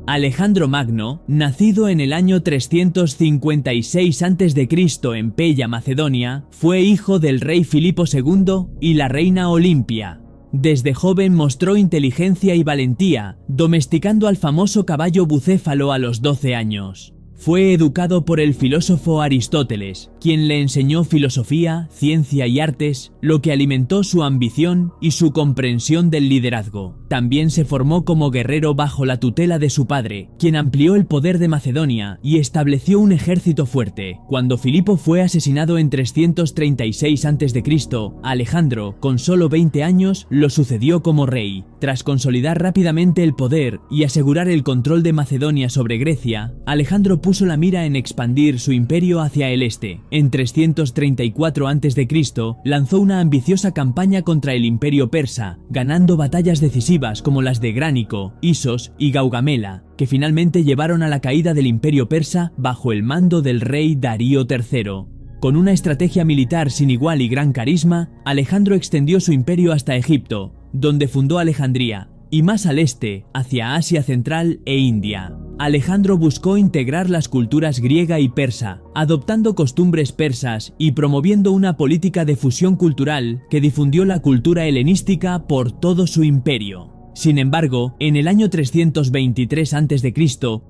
Alejandro Magno, nacido en el año 356 a.C. en Pella, Macedonia, fue hijo del rey Filipo II y la reina Olimpia. Desde joven mostró inteligencia y valentía, domesticando al famoso caballo bucéfalo a los 12 años. Fue educado por el filósofo Aristóteles, quien le enseñó filosofía, ciencia y artes, lo que alimentó su ambición y su comprensión del liderazgo. También se formó como guerrero bajo la tutela de su padre, quien amplió el poder de Macedonia y estableció un ejército fuerte. Cuando Filipo fue asesinado en 336 a.C., Alejandro, con solo 20 años, lo sucedió como rey. Tras consolidar rápidamente el poder y asegurar el control de Macedonia sobre Grecia, Alejandro puso la mira en expandir su imperio hacia el este. En 334 a.C. lanzó una ambiciosa campaña contra el imperio persa, ganando batallas decisivas como las de Gránico, Isos y Gaugamela, que finalmente llevaron a la caída del imperio persa bajo el mando del rey Darío III. Con una estrategia militar sin igual y gran carisma, Alejandro extendió su imperio hasta Egipto, donde fundó Alejandría, y más al este, hacia Asia Central e India. Alejandro buscó integrar las culturas griega y persa, adoptando costumbres persas y promoviendo una política de fusión cultural que difundió la cultura helenística por todo su imperio. Sin embargo, en el año 323 a.C.,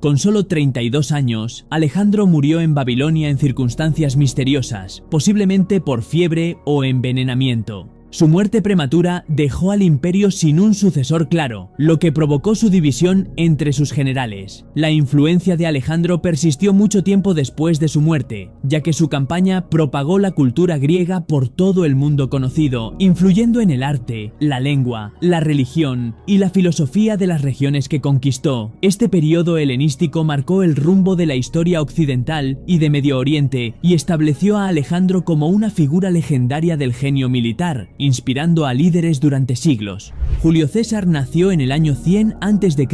con solo 32 años, Alejandro murió en Babilonia en circunstancias misteriosas, posiblemente por fiebre o envenenamiento. Su muerte prematura dejó al imperio sin un sucesor claro, lo que provocó su división entre sus generales. La influencia de Alejandro persistió mucho tiempo después de su muerte, ya que su campaña propagó la cultura griega por todo el mundo conocido, influyendo en el arte, la lengua, la religión y la filosofía de las regiones que conquistó. Este periodo helenístico marcó el rumbo de la historia occidental y de Medio Oriente y estableció a Alejandro como una figura legendaria del genio militar, inspirando a líderes durante siglos. Julio César nació en el año 100 a.C.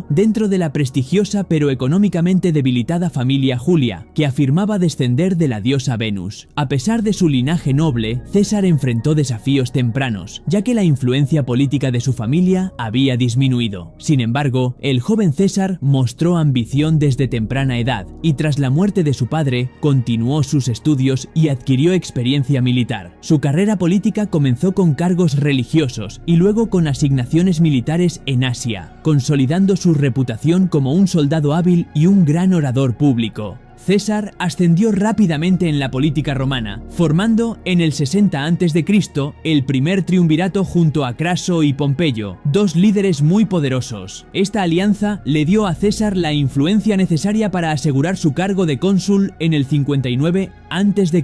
dentro de la prestigiosa pero económicamente debilitada familia Julia, que afirmaba descender de la diosa Venus. A pesar de su linaje noble, César enfrentó desafíos tempranos, ya que la influencia política de su familia había disminuido. Sin embargo, el joven César mostró ambición desde temprana edad y tras la muerte de su padre, continuó sus estudios y adquirió experiencia militar. Su carrera política comenzó con cargos religiosos y luego con asignaciones militares en Asia, consolidando su reputación como un soldado hábil y un gran orador público. César ascendió rápidamente en la política romana, formando en el 60 a.C. el primer triunvirato junto a Craso y Pompeyo, dos líderes muy poderosos. Esta alianza le dio a César la influencia necesaria para asegurar su cargo de cónsul en el 59 a.C.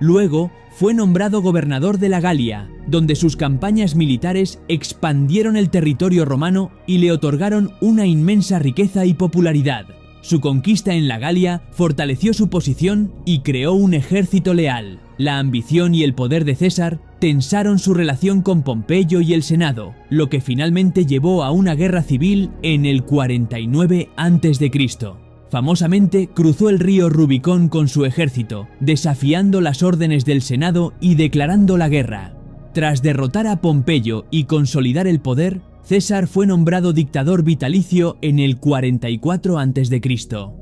Luego, fue nombrado gobernador de la Galia, donde sus campañas militares expandieron el territorio romano y le otorgaron una inmensa riqueza y popularidad. Su conquista en la Galia fortaleció su posición y creó un ejército leal. La ambición y el poder de César tensaron su relación con Pompeyo y el Senado, lo que finalmente llevó a una guerra civil en el 49 a.C. Famosamente cruzó el río Rubicón con su ejército, desafiando las órdenes del Senado y declarando la guerra. Tras derrotar a Pompeyo y consolidar el poder, César fue nombrado dictador vitalicio en el 44 a.C.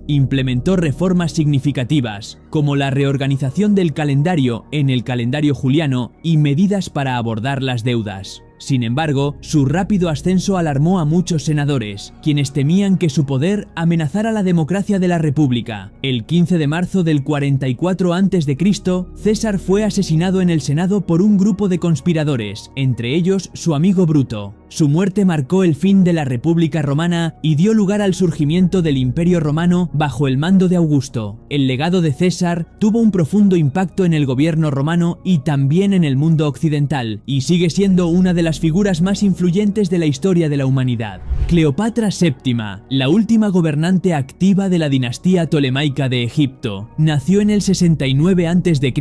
Implementó reformas significativas, como la reorganización del calendario en el calendario juliano y medidas para abordar las deudas. Sin embargo, su rápido ascenso alarmó a muchos senadores, quienes temían que su poder amenazara la democracia de la República. El 15 de marzo del 44 a.C., César fue asesinado en el Senado por un grupo de conspiradores, entre ellos su amigo Bruto. Su muerte marcó el fin de la República Romana y dio lugar al surgimiento del Imperio Romano bajo el mando de Augusto. El legado de César tuvo un profundo impacto en el gobierno romano y también en el mundo occidental, y sigue siendo una de las figuras más influyentes de la historia de la humanidad. Cleopatra VII, la última gobernante activa de la dinastía tolemaica de Egipto, nació en el 69 a.C.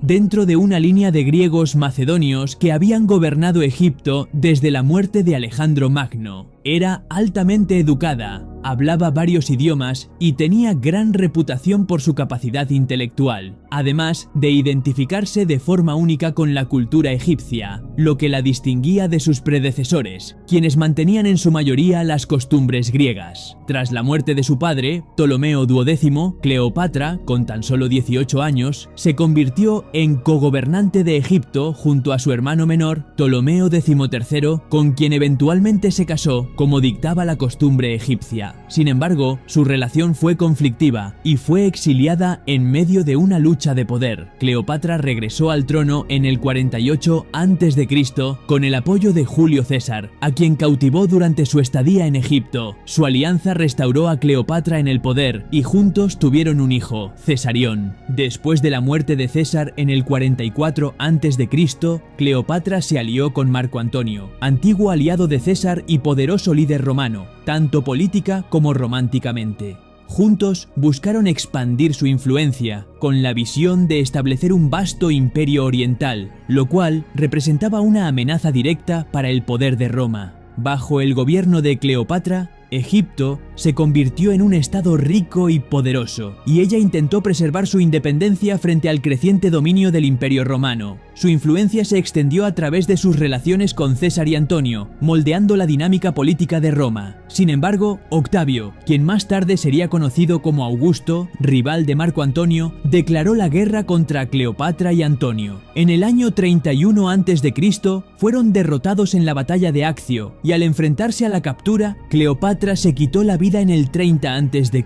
dentro de una línea de griegos macedonios que habían gobernado Egipto desde la muerte de Alejandro Magno. Era altamente educada, hablaba varios idiomas y tenía gran reputación por su capacidad intelectual, además de identificarse de forma única con la cultura egipcia, lo que la distinguía de sus predecesores, quienes mantenían en su mayoría las costumbres griegas. Tras la muerte de su padre, Ptolomeo XII, Cleopatra, con tan solo 18 años, se convirtió en cogobernante de Egipto junto a su hermano menor, Ptolomeo XIII, con quien eventualmente se casó como dictaba la costumbre egipcia. Sin embargo, su relación fue conflictiva y fue exiliada en medio de una lucha de poder. Cleopatra regresó al trono en el 48 a.C. con el apoyo de Julio César, a quien cautivó durante su estadía en Egipto. Su alianza restauró a Cleopatra en el poder y juntos tuvieron un hijo, Cesarión. Después de la muerte de César en el 44 a.C., Cleopatra se alió con Marco Antonio, antiguo aliado de César y poderoso líder romano, tanto política como románticamente. Juntos buscaron expandir su influencia, con la visión de establecer un vasto imperio oriental, lo cual representaba una amenaza directa para el poder de Roma. Bajo el gobierno de Cleopatra, Egipto se convirtió en un estado rico y poderoso, y ella intentó preservar su independencia frente al creciente dominio del Imperio Romano. Su influencia se extendió a través de sus relaciones con César y Antonio, moldeando la dinámica política de Roma. Sin embargo, Octavio, quien más tarde sería conocido como Augusto, rival de Marco Antonio, declaró la guerra contra Cleopatra y Antonio. En el año 31 a.C. fueron derrotados en la batalla de Accio, y al enfrentarse a la captura, Cleopatra se quitó la vida en el 30 a.C.,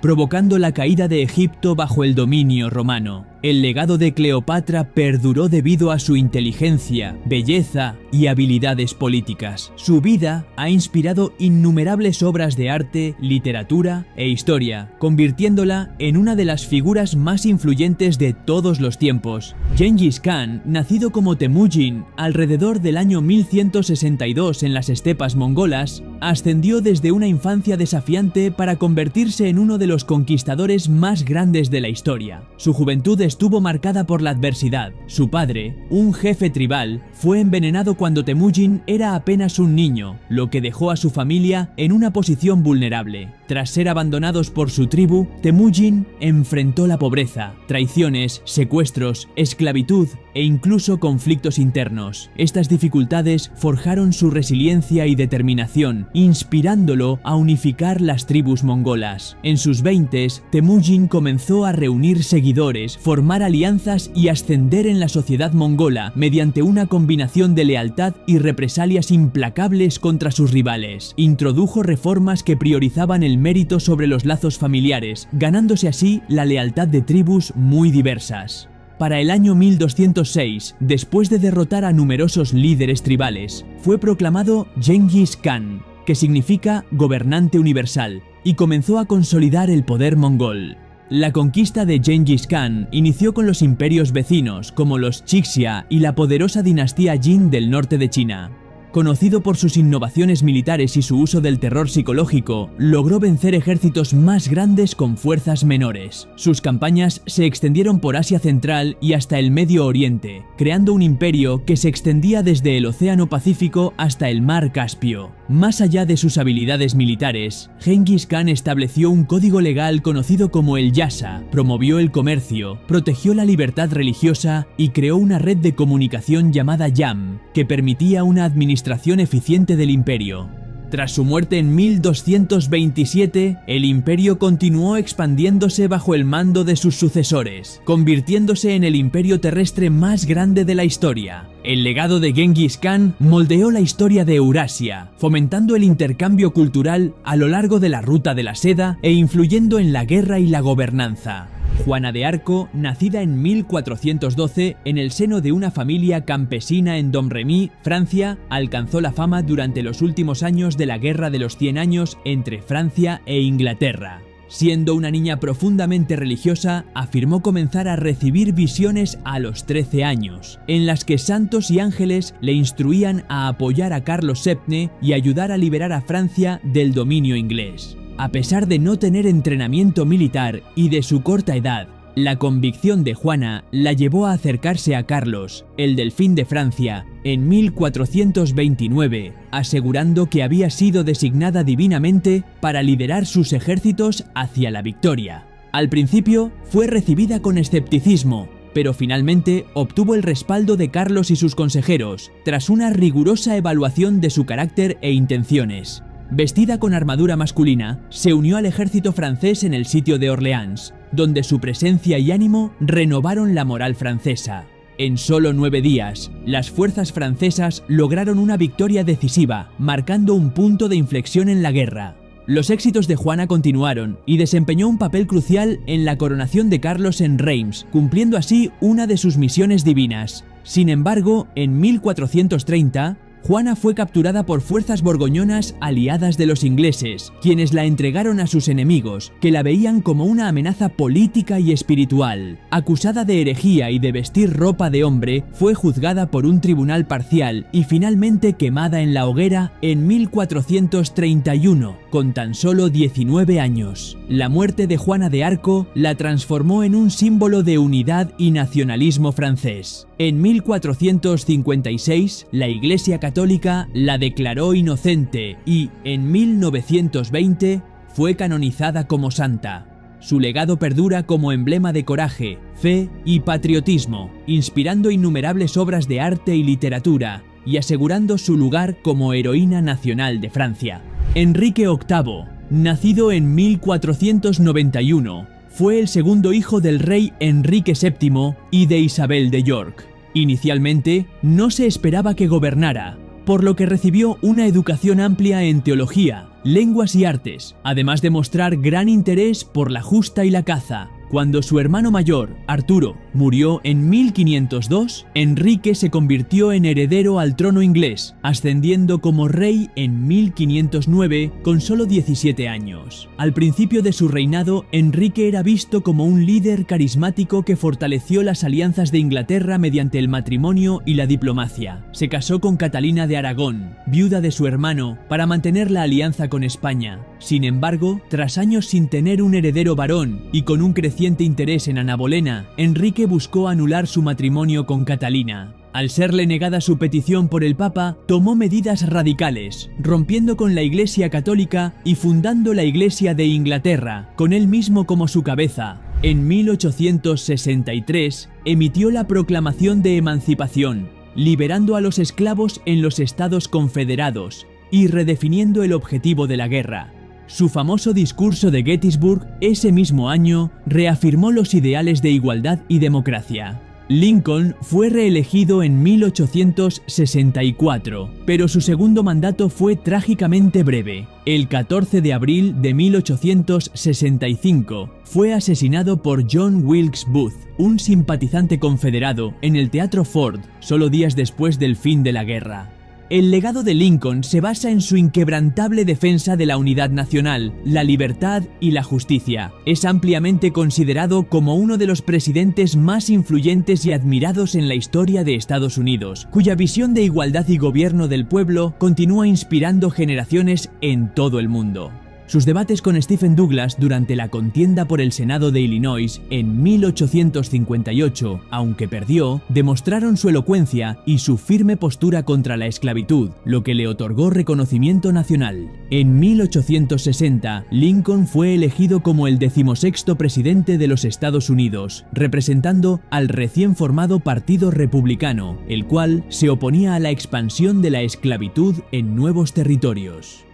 provocando la caída de Egipto bajo el dominio romano. El legado de Cleopatra perduró debido a su inteligencia, belleza y habilidades políticas. Su vida ha inspirado innumerables obras de arte, literatura e historia, convirtiéndola en una de las figuras más influyentes de todos los tiempos. Gengis Khan, nacido como Temujin alrededor del año 1162 en las estepas mongolas, ascendió desde una infancia desafiante para convertirse en uno de los conquistadores más grandes de la historia. Su juventud estuvo marcada por la adversidad. Su padre, un jefe tribal, fue envenenado cuando Temujin era apenas un niño, lo que dejó a su familia en una posición vulnerable. Tras ser abandonados por su tribu, Temujin enfrentó la pobreza, traiciones, secuestros, esclavitud e incluso conflictos internos. Estas dificultades forjaron su resiliencia y determinación, inspirándolo a unificar las tribus mongolas. En sus 20s, Temujin comenzó a reunir seguidores, formar alianzas y ascender en la sociedad mongola mediante una combinación de lealtad y represalias implacables contra sus rivales. Introdujo reformas que priorizaban el mérito sobre los lazos familiares, ganándose así la lealtad de tribus muy diversas. Para el año 1206, después de derrotar a numerosos líderes tribales, fue proclamado Gengis Khan, que significa gobernante universal, y comenzó a consolidar el poder mongol. La conquista de Gengis Khan inició con los imperios vecinos, como los Chixia y la poderosa dinastía Jin del norte de China. Conocido por sus innovaciones militares y su uso del terror psicológico, logró vencer ejércitos más grandes con fuerzas menores. Sus campañas se extendieron por Asia Central y hasta el Medio Oriente, creando un imperio que se extendía desde el Océano Pacífico hasta el Mar Caspio. Más allá de sus habilidades militares, Gengis Khan estableció un código legal conocido como el Yasa, promovió el comercio, protegió la libertad religiosa y creó una red de comunicación llamada YAM, que permitía una administración eficiente del imperio. Tras su muerte en 1227, el imperio continuó expandiéndose bajo el mando de sus sucesores, convirtiéndose en el imperio terrestre más grande de la historia. El legado de Gengis Khan moldeó la historia de Eurasia, fomentando el intercambio cultural a lo largo de la ruta de la seda e influyendo en la guerra y la gobernanza. Juana de Arco, nacida en 1412 en el seno de una familia campesina en Domremy, Francia, alcanzó la fama durante los últimos años de la Guerra de los 100 años entre Francia e Inglaterra. Siendo una niña profundamente religiosa, afirmó comenzar a recibir visiones a los 13 años, en las que santos y ángeles le instruían a apoyar a Carlos VII y ayudar a liberar a Francia del dominio inglés. A pesar de no tener entrenamiento militar y de su corta edad, La convicción de Juana la llevó a acercarse a Carlos, el Delfín de Francia, en 1429, asegurando que había sido designada divinamente para liderar sus ejércitos hacia la victoria. Al principio fue recibida con escepticismo, pero finalmente obtuvo el respaldo de Carlos y sus consejeros, tras una rigurosa evaluación de su carácter e intenciones. Vestida con armadura masculina, se unió al ejército francés en el sitio de Orleans, donde su presencia y ánimo renovaron la moral francesa. En solo 9 días, las fuerzas francesas lograron una victoria decisiva, marcando un punto de inflexión en la guerra. Los éxitos de Juana continuaron y desempeñó un papel crucial en la coronación de Carlos en Reims, cumpliendo así una de sus misiones divinas. Sin embargo, en 1430, Juana fue capturada por fuerzas borgoñonas aliadas de los ingleses, quienes la entregaron a sus enemigos, que la veían como una amenaza política y espiritual. Acusada de herejía y de vestir ropa de hombre, fue juzgada por un tribunal parcial y finalmente quemada en la hoguera en 1431, con tan solo 19 años. La muerte de Juana de Arco la transformó en un símbolo de unidad y nacionalismo francés. En 1456, la Iglesia Católica la declaró inocente y, en 1920, fue canonizada como santa. Su legado perdura como emblema de coraje, fe y patriotismo, inspirando innumerables obras de arte y literatura y asegurando su lugar como heroína nacional de Francia. Enrique VIII, nacido en 1491, fue el segundo hijo del rey Enrique VII y de Isabel de York. Inicialmente, no se esperaba que gobernara, por lo que recibió una educación amplia en teología, lenguas y artes, además de mostrar gran interés por la justa y la caza. Cuando su hermano mayor, Arturo, murió en 1502, Enrique se convirtió en heredero al trono inglés, ascendiendo como rey en 1509 con solo 17 años. Al principio de su reinado, Enrique era visto como un líder carismático que fortaleció las alianzas de Inglaterra mediante el matrimonio y la diplomacia. Se casó con Catalina de Aragón, viuda de su hermano, para mantener la alianza con España. Sin embargo, tras años sin tener un heredero varón y con un creciente interés en Ana Bolena, Enrique buscó anular su matrimonio con Catalina. Al serle negada su petición por el Papa, tomó medidas radicales, rompiendo con la Iglesia Católica y fundando la Iglesia de Inglaterra, con él mismo como su cabeza. En 1863 emitió la Proclamación de Emancipación, liberando a los esclavos en los Estados Confederados y redefiniendo el objetivo de la guerra. Su famoso discurso de Gettysburg ese mismo año reafirmó los ideales de igualdad y democracia. Lincoln fue reelegido en 1864, pero su segundo mandato fue trágicamente breve. El 14 de abril de 1865 fue asesinado por John Wilkes Booth, un simpatizante confederado, en el Teatro Ford, solo días después del fin de la guerra. El legado de Lincoln se basa en su inquebrantable defensa de la unidad nacional, la libertad y la justicia. Es ampliamente considerado como uno de los presidentes más influyentes y admirados en la historia de Estados Unidos, cuya visión de igualdad y gobierno del pueblo continúa inspirando generaciones en todo el mundo. Sus debates con Stephen Douglas durante la contienda por el Senado de Illinois en 1858, aunque perdió, demostraron su elocuencia y su firme postura contra la esclavitud, lo que le otorgó reconocimiento nacional. En 1860, Lincoln fue elegido como el 16º presidente de los Estados Unidos, representando al recién formado Partido Republicano, el cual se oponía a la expansión de la esclavitud en nuevos territorios.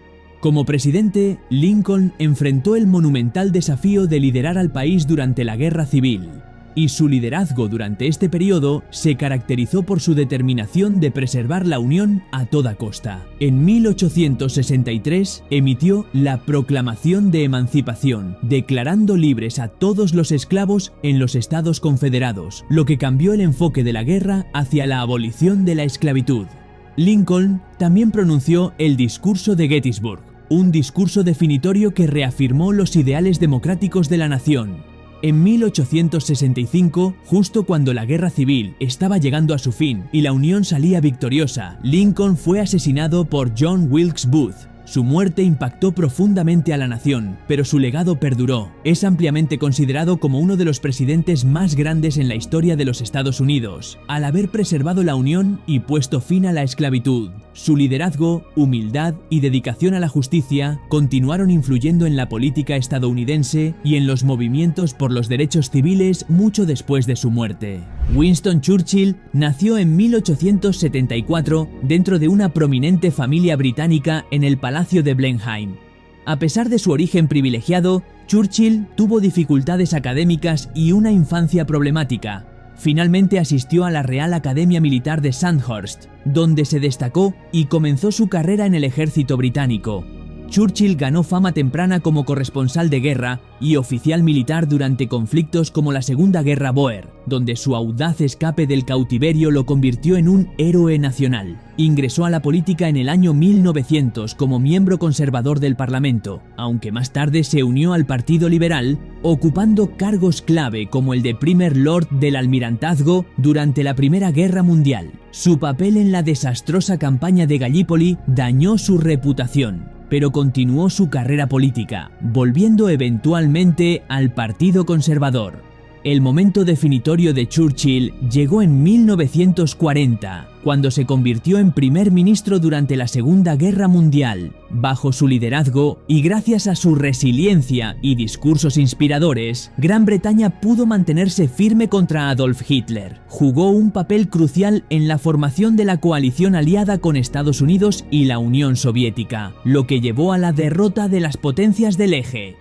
Como presidente, Lincoln enfrentó el monumental desafío de liderar al país durante la Guerra Civil, y su liderazgo durante este periodo se caracterizó por su determinación de preservar la Unión a toda costa. En 1863 emitió la Proclamación de Emancipación, declarando libres a todos los esclavos en los Estados Confederados, lo que cambió el enfoque de la guerra hacia la abolición de la esclavitud. Lincoln también pronunció el discurso de Gettysburg, un discurso definitorio que reafirmó los ideales democráticos de la nación. En 1865, justo cuando la guerra civil estaba llegando a su fin y la Unión salía victoriosa, Lincoln fue asesinado por John Wilkes Booth, Su muerte impactó profundamente a la nación, pero su legado perduró. Es ampliamente considerado como uno de los presidentes más grandes en la historia de los Estados Unidos, al haber preservado la unión y puesto fin a la esclavitud. Su liderazgo, humildad y dedicación a la justicia continuaron influyendo en la política estadounidense y en los movimientos por los derechos civiles mucho después de su muerte. Winston Churchill nació en 1874 dentro de una prominente familia británica en el Palacio de Blenheim. A pesar de su origen privilegiado, Churchill tuvo dificultades académicas y una infancia problemática. Finalmente asistió a la Real Academia Militar de Sandhurst, donde se destacó y comenzó su carrera en el ejército británico. Churchill ganó fama temprana como corresponsal de guerra y oficial militar durante conflictos como la Segunda Guerra Bóer, donde su audaz escape del cautiverio lo convirtió en un héroe nacional. Ingresó a la política en el año 1900 como miembro conservador del Parlamento, aunque más tarde se unió al Partido Liberal, ocupando cargos clave como el de Primer Lord del Almirantazgo durante la Primera Guerra Mundial. Su papel en la desastrosa campaña de Gallipoli dañó su reputación, pero continuó su carrera política, volviendo eventualmente al Partido Conservador. El momento definitorio de Churchill llegó en 1940, cuando se convirtió en primer ministro durante la Segunda Guerra Mundial. Bajo su liderazgo y gracias a su resiliencia y discursos inspiradores, Gran Bretaña pudo mantenerse firme contra Adolf Hitler. Jugó un papel crucial en la formación de la coalición aliada con Estados Unidos y la Unión Soviética, lo que llevó a la derrota de las potencias del eje.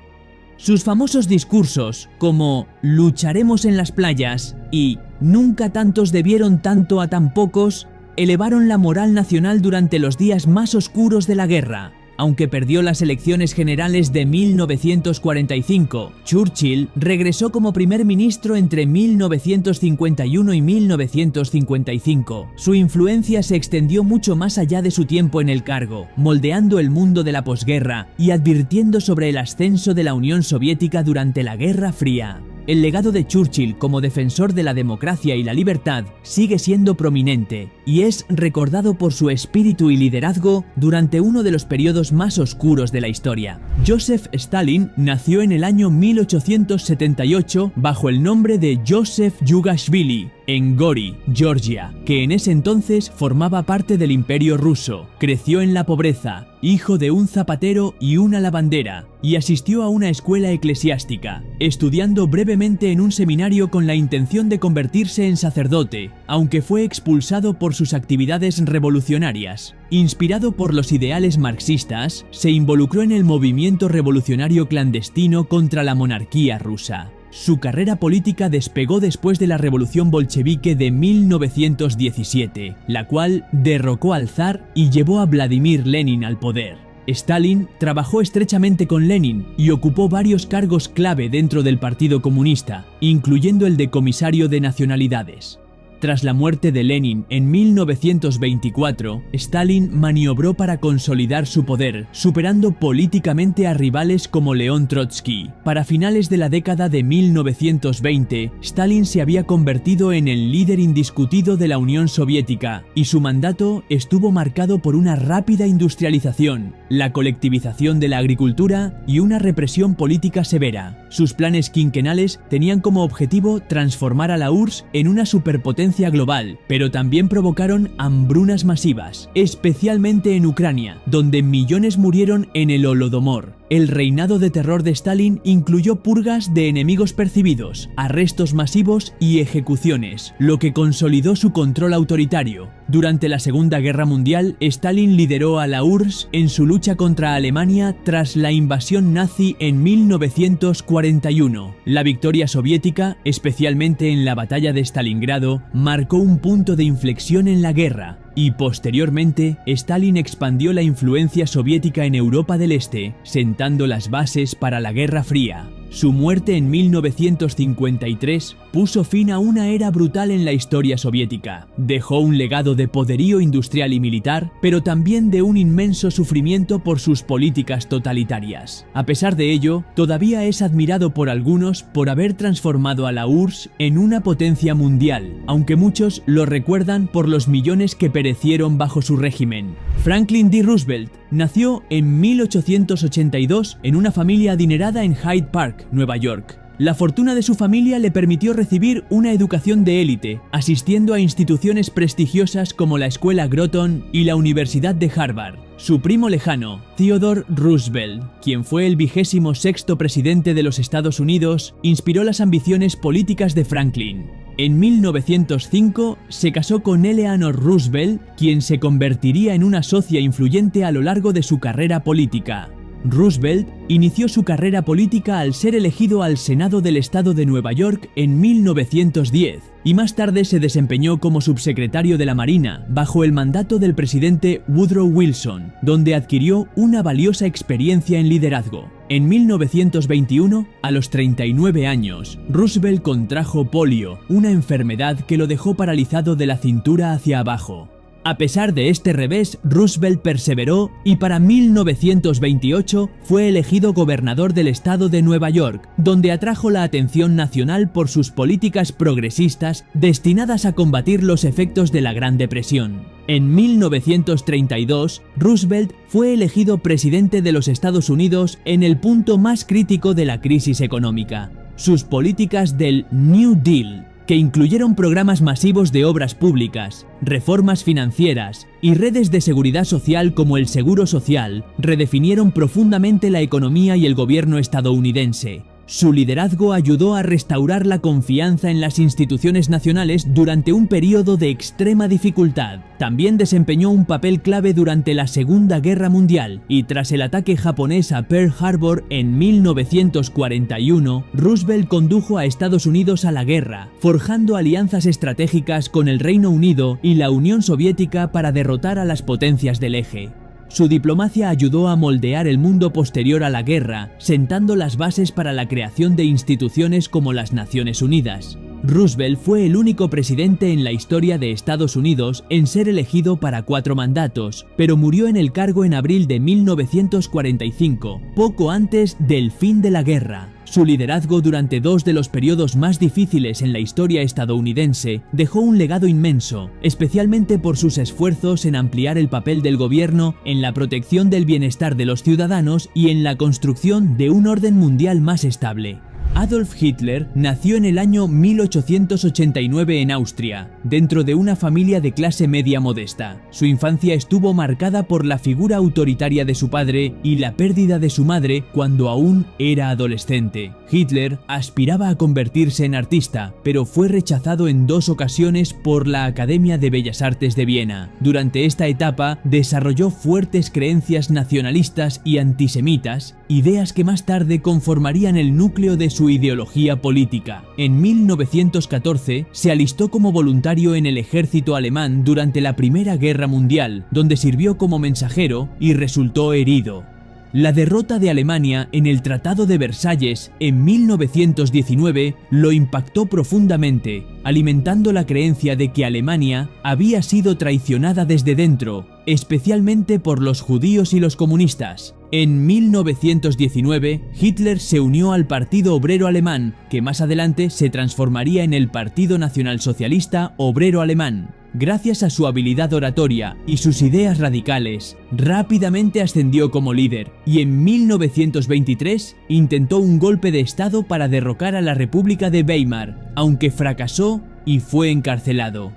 Sus famosos discursos, como "lucharemos en las playas" y "nunca tantos debieron tanto a tan pocos", elevaron la moral nacional durante los días más oscuros de la guerra. Aunque perdió las elecciones generales de 1945, Churchill regresó como primer ministro entre 1951 y 1955. Su influencia se extendió mucho más allá de su tiempo en el cargo, moldeando el mundo de la posguerra y advirtiendo sobre el ascenso de la Unión Soviética durante la Guerra Fría. El legado de Churchill como defensor de la democracia y la libertad sigue siendo prominente y es recordado por su espíritu y liderazgo durante uno de los periodos más oscuros de la historia. Joseph Stalin nació en el año 1878 bajo el nombre de Joseph Yugashvili en Gori, Georgia, que en ese entonces formaba parte del Imperio Ruso. Creció en la pobreza, hijo de un zapatero y una lavandera, y asistió a una escuela eclesiástica, estudiando brevemente en un seminario con la intención de convertirse en sacerdote, aunque fue expulsado por sus actividades revolucionarias. Inspirado por los ideales marxistas, se involucró en el movimiento revolucionario clandestino contra la monarquía rusa. Su carrera política despegó después de la Revolución Bolchevique de 1917, la cual derrocó al zar y llevó a Vladimir Lenin al poder. Stalin trabajó estrechamente con Lenin y ocupó varios cargos clave dentro del Partido Comunista, incluyendo el de comisario de nacionalidades. Tras la muerte de Lenin en 1924, Stalin maniobró para consolidar su poder, superando políticamente a rivales como León Trotsky. Para finales de la década de 1920, Stalin se había convertido en el líder indiscutido de la Unión Soviética, y su mandato estuvo marcado por una rápida industrialización, la colectivización de la agricultura y una represión política severa. Sus planes quinquenales tenían como objetivo transformar a la URSS en una superpotencia global, pero también provocaron hambrunas masivas, especialmente en Ucrania, donde millones murieron en el Holodomor. El reinado de terror de Stalin incluyó purgas de enemigos percibidos, arrestos masivos y ejecuciones, lo que consolidó su control autoritario. Durante la Segunda Guerra Mundial, Stalin lideró a la URSS en su lucha contra Alemania tras la invasión nazi en 1941. La victoria soviética, especialmente en la batalla de Stalingrado, marcó un punto de inflexión en la guerra, y posteriormente Stalin expandió la influencia soviética en Europa del Este, sentando las bases para la Guerra Fría. Su muerte en 1953 puso fin a una era brutal en la historia soviética. Dejó un legado de poderío industrial y militar, pero también de un inmenso sufrimiento por sus políticas totalitarias. A pesar de ello, todavía es admirado por algunos por haber transformado a la URSS en una potencia mundial, aunque muchos lo recuerdan por los millones que perecieron bajo su régimen. Franklin D. Roosevelt nació en 1882 en una familia adinerada en Hyde Park, Nueva York. La fortuna de su familia le permitió recibir una educación de élite, asistiendo a instituciones prestigiosas como la Escuela Groton y la Universidad de Harvard. Su primo lejano, Theodore Roosevelt, quien fue el 26º presidente de los Estados Unidos, inspiró las ambiciones políticas de Franklin. En 1905 se casó con Eleanor Roosevelt, quien se convertiría en una socia influyente a lo largo de su carrera política. Roosevelt inició su carrera política al ser elegido al Senado del Estado de Nueva York en 1910 y más tarde se desempeñó como subsecretario de la Marina bajo el mandato del presidente Woodrow Wilson, donde adquirió una valiosa experiencia en liderazgo. En 1921, a los 39 años, Roosevelt contrajo polio, una enfermedad que lo dejó paralizado de la cintura hacia abajo. A pesar de este revés, Roosevelt perseveró y para 1928 fue elegido gobernador del estado de Nueva York, donde atrajo la atención nacional por sus políticas progresistas destinadas a combatir los efectos de la Gran Depresión. En 1932, Roosevelt fue elegido presidente de los Estados Unidos en el punto más crítico de la crisis económica. Sus políticas del New Deal, que incluyeron programas masivos de obras públicas, reformas financieras y redes de seguridad social como el Seguro Social, redefinieron profundamente la economía y el gobierno estadounidense. Su liderazgo ayudó a restaurar la confianza en las instituciones nacionales durante un periodo de extrema dificultad. También desempeñó un papel clave durante la Segunda Guerra Mundial y tras el ataque japonés a Pearl Harbor en 1941, Roosevelt condujo a Estados Unidos a la guerra, forjando alianzas estratégicas con el Reino Unido y la Unión Soviética para derrotar a las potencias del eje. Su diplomacia ayudó a moldear el mundo posterior a la guerra, sentando las bases para la creación de instituciones como las Naciones Unidas. Roosevelt fue el único presidente en la historia de Estados Unidos en ser elegido para 4 mandatos, pero murió en el cargo en abril de 1945, poco antes del fin de la guerra. Su liderazgo durante 2 de los periodos más difíciles en la historia estadounidense dejó un legado inmenso, especialmente por sus esfuerzos en ampliar el papel del gobierno en la protección del bienestar de los ciudadanos y en la construcción de un orden mundial más estable. Adolf Hitler nació en el año 1889 en Austria, dentro de una familia de clase media modesta. Su infancia estuvo marcada por la figura autoritaria de su padre y la pérdida de su madre cuando aún era adolescente. Hitler aspiraba a convertirse en artista, pero fue rechazado en 2 ocasiones por la Academia de Bellas Artes de Viena. Durante esta etapa desarrolló fuertes creencias nacionalistas y antisemitas, ideas que más tarde conformarían el núcleo de su ideología política. En 1914 se alistó como voluntario en el ejército alemán durante la Primera Guerra Mundial, donde sirvió como mensajero y resultó herido. La derrota de Alemania en el Tratado de Versalles en 1919 lo impactó profundamente, alimentando la creencia de que Alemania había sido traicionada desde dentro, especialmente por los judíos y los comunistas. En 1919, Hitler se unió al Partido Obrero Alemán, que más adelante se transformaría en el Partido Nacionalsocialista Obrero Alemán. Gracias a su habilidad oratoria y sus ideas radicales, rápidamente ascendió como líder y en 1923 intentó un golpe de estado para derrocar a la República de Weimar, aunque fracasó y fue encarcelado.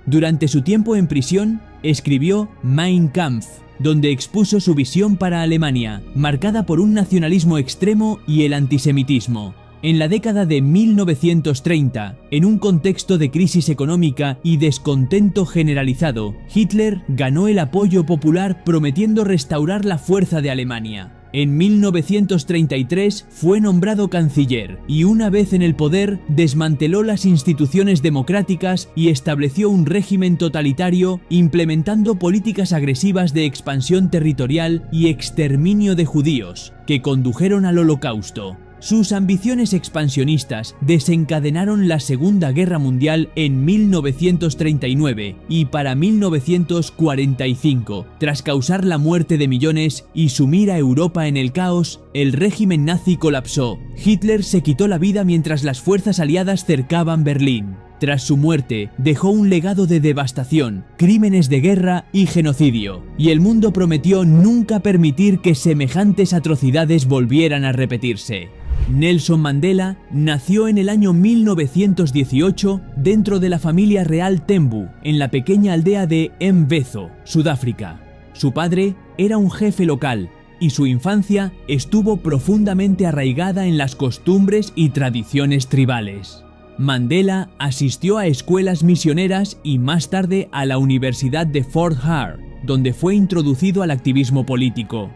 Durante su tiempo en prisión, escribió Mein Kampf, donde expuso su visión para Alemania, marcada por un nacionalismo extremo y el antisemitismo. En la década de 1930, en un contexto de crisis económica y descontento generalizado, Hitler ganó el apoyo popular prometiendo restaurar la fuerza de Alemania. En 1933 fue nombrado canciller y una vez en el poder desmanteló las instituciones democráticas y estableció un régimen totalitario implementando políticas agresivas de expansión territorial y exterminio de judíos que condujeron al Holocausto. Sus ambiciones expansionistas desencadenaron la Segunda Guerra Mundial en 1939 y para 1945, tras causar la muerte de millones y sumir a Europa en el caos, el régimen nazi colapsó. Hitler se quitó la vida mientras las fuerzas aliadas cercaban Berlín. Tras su muerte, dejó un legado de devastación, crímenes de guerra y genocidio, y el mundo prometió nunca permitir que semejantes atrocidades volvieran a repetirse. Nelson Mandela nació en el año 1918 dentro de la familia real Tembu, en la pequeña aldea de Mvezo, Sudáfrica. Su padre era un jefe local, y su infancia estuvo profundamente arraigada en las costumbres y tradiciones tribales. Mandela asistió a escuelas misioneras y más tarde a la Universidad de Fort Hare, donde fue introducido al activismo político.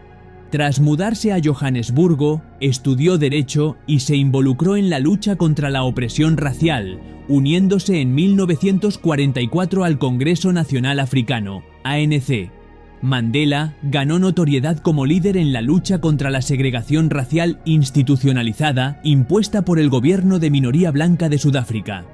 Tras mudarse a Johannesburgo, estudió Derecho y se involucró en la lucha contra la opresión racial, uniéndose en 1944 al Congreso Nacional Africano, ANC. Mandela ganó notoriedad como líder en la lucha contra la segregación racial institucionalizada impuesta por el gobierno de minoría blanca de Sudáfrica.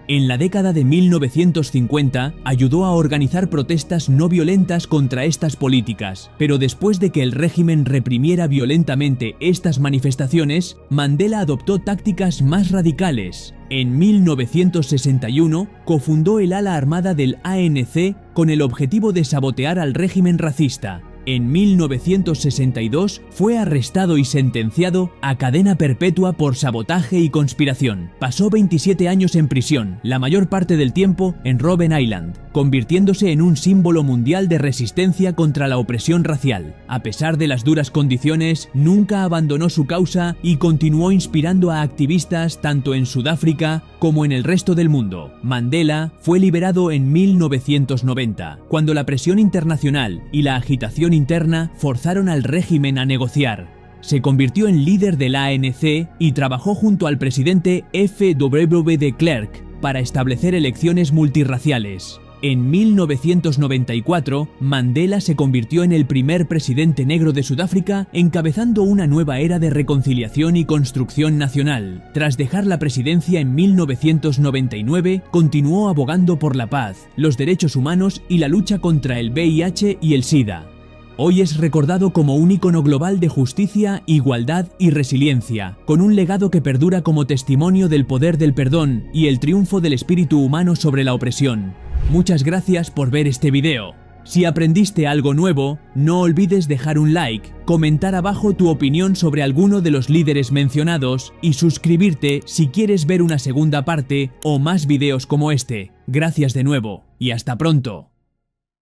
En la década de 1950 ayudó a organizar protestas no violentas contra estas políticas, pero después de que el régimen reprimiera violentamente estas manifestaciones, Mandela adoptó tácticas más radicales. En 1961 cofundó el ala armada del ANC con el objetivo de sabotear al régimen racista. En 1962 fue arrestado y sentenciado a cadena perpetua por sabotaje y conspiración. Pasó 27 años en prisión, la mayor parte del tiempo en Robben Island, convirtiéndose en un símbolo mundial de resistencia contra la opresión racial. A pesar de las duras condiciones, nunca abandonó su causa y continuó inspirando a activistas tanto en Sudáfrica como en el resto del mundo. Mandela fue liberado en 1990, cuando la presión internacional y la agitación interna forzaron al régimen a negociar. Se convirtió en líder del ANC y trabajó junto al presidente F.W. de Klerk para establecer elecciones multirraciales. En 1994, Mandela se convirtió en el primer presidente negro de Sudáfrica, encabezando una nueva era de reconciliación y construcción nacional. Tras dejar la presidencia en 1999, continuó abogando por la paz, los derechos humanos y la lucha contra el VIH y el SIDA. Hoy es recordado como un ícono global de justicia, igualdad y resiliencia, con un legado que perdura como testimonio del poder del perdón y el triunfo del espíritu humano sobre la opresión. Muchas gracias por ver este video. Si aprendiste algo nuevo, no olvides dejar un like, comentar abajo tu opinión sobre alguno de los líderes mencionados y suscribirte si quieres ver una segunda parte o más videos como este. Gracias de nuevo y hasta pronto.